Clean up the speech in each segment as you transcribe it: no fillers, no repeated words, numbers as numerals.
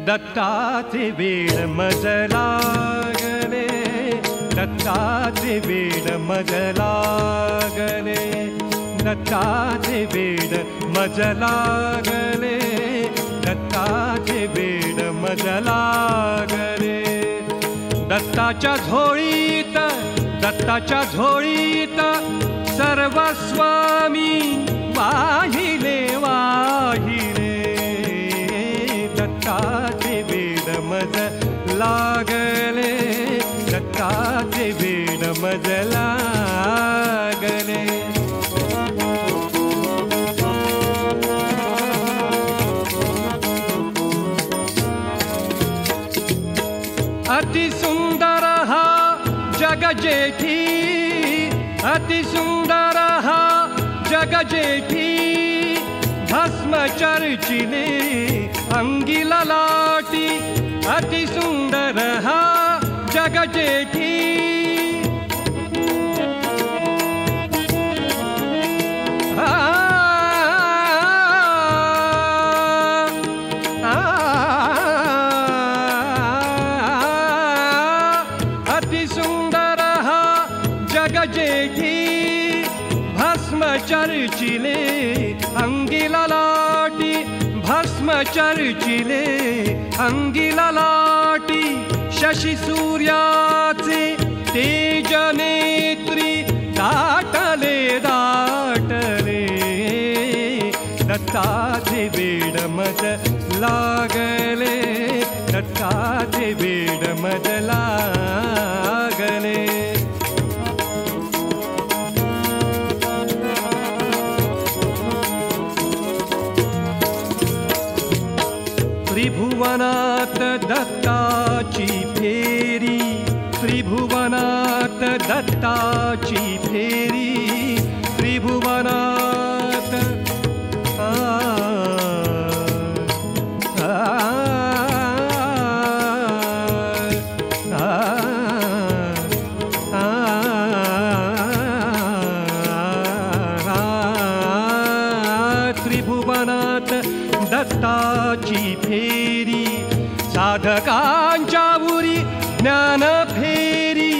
दत्ताचे वेड मज लागले, दत्ताचे वेड मज लागले, दत्ताचे वेड मज लागले, दत्ताचे वेड मज लागले. दत्ताच्या झोळीत, दत्ताच्या झोळीत सर्वस्वामी वाहिले वाहिले. दत्ताचे वेड मज लागले, दत्ताचे वेड मज लागले. अति सुंदर हा जग जेठी, अति सुंदर हा जग जेठी. भस्म चर्चिले अंगी ललाटी, अति सुंदर हा जग जेठी. अति सुंदर हा जग जेठी. भस्म चर्चिले अंगी ललाटी, भस्म चर्चिले अंगी ललाटी. शशी सूर्याचे तेज नेत्री दाटले दाटले. दत्ताचे वेड मज लागले, दत्ताचे वेड मज लागले. त्रिभुवनात दत्ताची फेरी, त्रिभुवनात दत्ताची फेरी. त्रिभुवनात त्रिभुवनात दत्ताची फेरी. साधकांच्या उरी ज्ञान फेरी.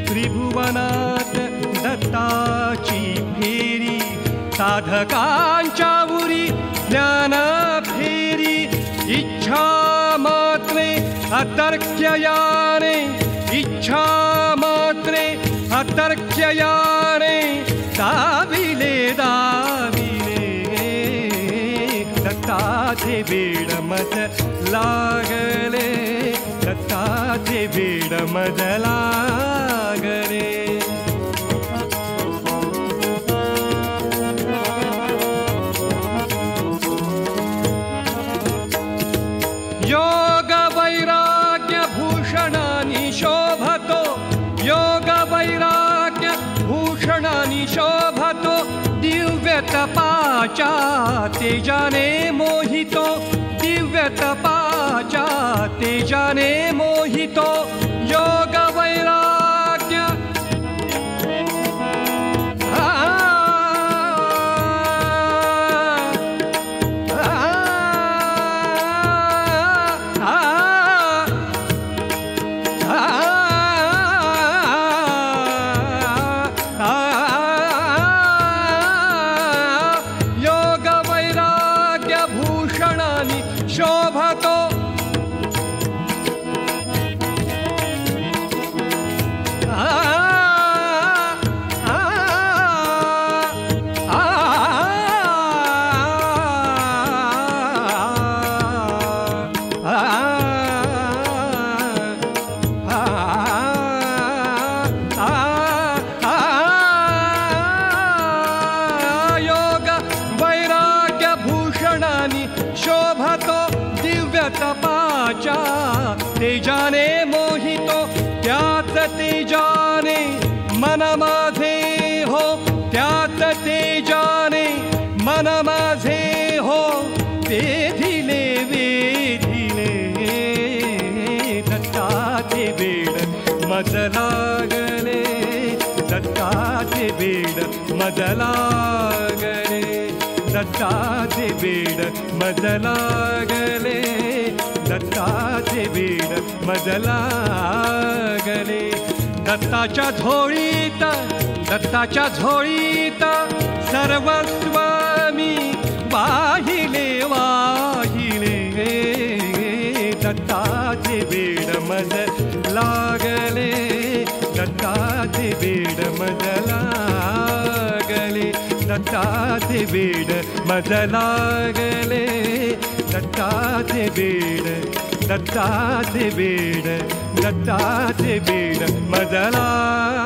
त्रिभुवनात दत्ताची फेरी. साधकांच्या उरी ज्ञान फेरी. इच्छा मात्रे अतर्क्ययाने, इच्छा मात्रे अतर्क्ययाने. दाविले दाविले दत्ताचे वेड मज लागले, दत्ताचे वेड मज लागले. योग वैराग्य भूषणानि शोभतो, योग वैराग्य भूषणानि शोभतो. Divya तपाच्या तेजाने mojito, Divya तपाच्या तेजाने mojito. योग वैराग्य शोभतो. शोभतो. दिव्य तपाच्या तेजाने मोहितो. त्याच तेजाने मन माझे हो, त्याच तेजाने मन माझे हो. वेधिले वेधिले दत्ताचे वेड मज लागले, दत्ताचे बेड मज लागले, दत्ताचे बेड मज लागले, दत्ताचे बेड मज लागले. दत्ताच्या झोळीत, दत्ताच्या झोळीत सर्वस्व मी वाहिले वाहिले. दत्ताचे बेड मज लागले, दत्ताचे बेड मज लागले, दत्ताचे बेड मज लागले, दत्ताचे बेड, दत्ताचे बेड, दत्ताचे बेड मज लागले.